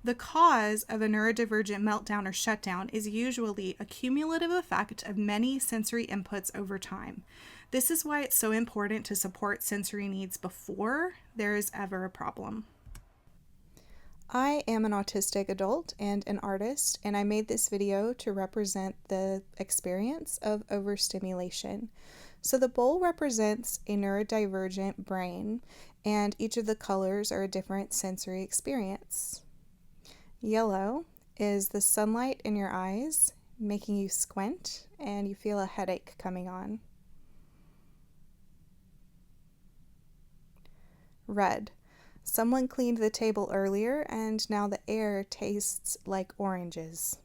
The cause of a neurodivergent meltdown or shutdown is usually a cumulative effect of many sensory inputs over time. This is why it's so important to support sensory needs before there is ever a problem. I am an autistic adult and an artist, and I made this video to represent the experience of overstimulation. So the bowl represents a neurodivergent brain, and each of the colors are a different sensory experience. Yellow is the sunlight in your eyes, making you squint, and you feel a headache coming on. Red. Someone cleaned the table earlier, and now the air tastes like oranges.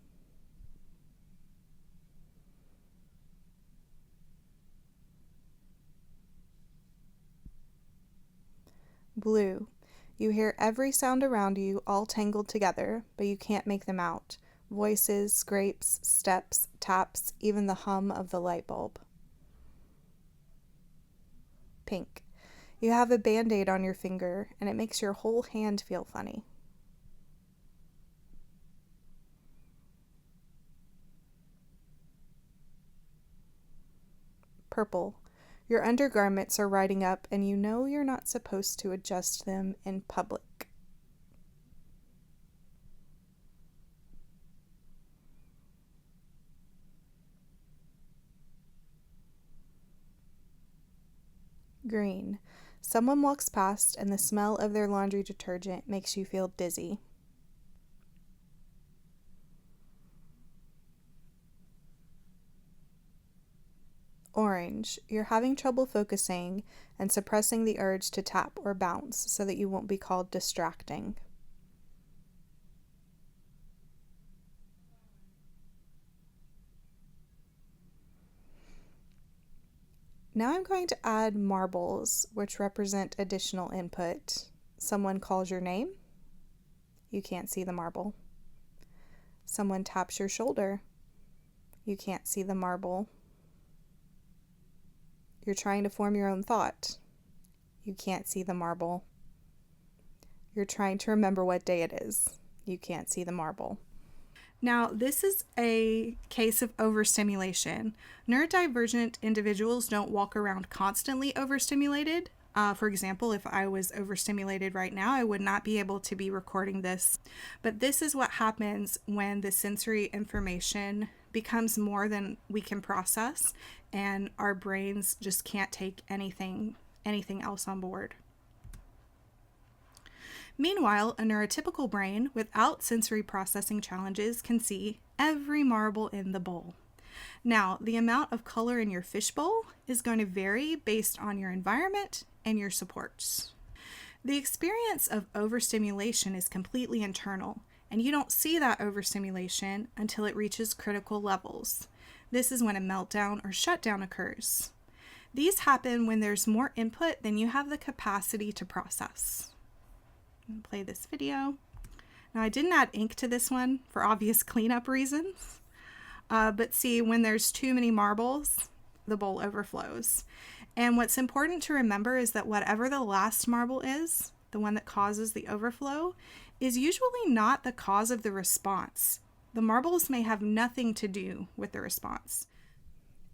Blue. You hear every sound around you all tangled together, but you can't make them out. Voices, scrapes, steps, taps, even the hum of the light bulb. Pink. You have a band-aid on your finger, and it makes your whole hand feel funny. Purple. Your undergarments are riding up, and you know you're not supposed to adjust them in public. Green. Someone walks past, and the smell of their laundry detergent makes you feel dizzy. Orange. You're having trouble focusing and suppressing the urge to tap or bounce so that you won't be called distracting. Now I'm going to add marbles, which represent additional input. Someone calls your name. You can't see the marble. Someone taps your shoulder. You can't see the marble. You're trying to form your own thought. You can't see the marble. You're trying to remember what day it is. You can't see the marble. Now, this is a case of overstimulation. Neurodivergent individuals don't walk around constantly overstimulated. For example, if I was overstimulated right now, I would not be able to be recording this. But this is what happens when the sensory information becomes more than we can process, and our brains just can't take anything else on board. Meanwhile, a neurotypical brain without sensory processing challenges can see every marble in the bowl. Now, the amount of color in your fishbowl is going to vary based on your environment and your supports. The experience of overstimulation is completely internal, and you don't see that overstimulation until it reaches critical levels. This is when a meltdown or shutdown occurs. These happen when there's more input than you have the capacity to process. Play this video. Now, I didn't add ink to this one for obvious cleanup reasons, but see, when there's too many marbles, the bowl overflows. And what's important to remember is that whatever the last marble is, the one that causes the overflow, is usually not the cause of the response. The marbles may have nothing to do with the response.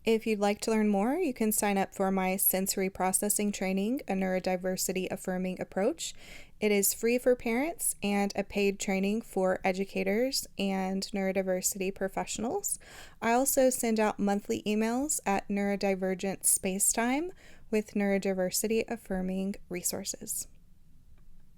If you'd like to learn more, you can sign up for my sensory processing training, a neurodiversity affirming approach. It is free for parents and a paid training for educators and neurodiversity professionals. I also send out monthly emails at Neurodivergent Spacetime with neurodiversity affirming resources.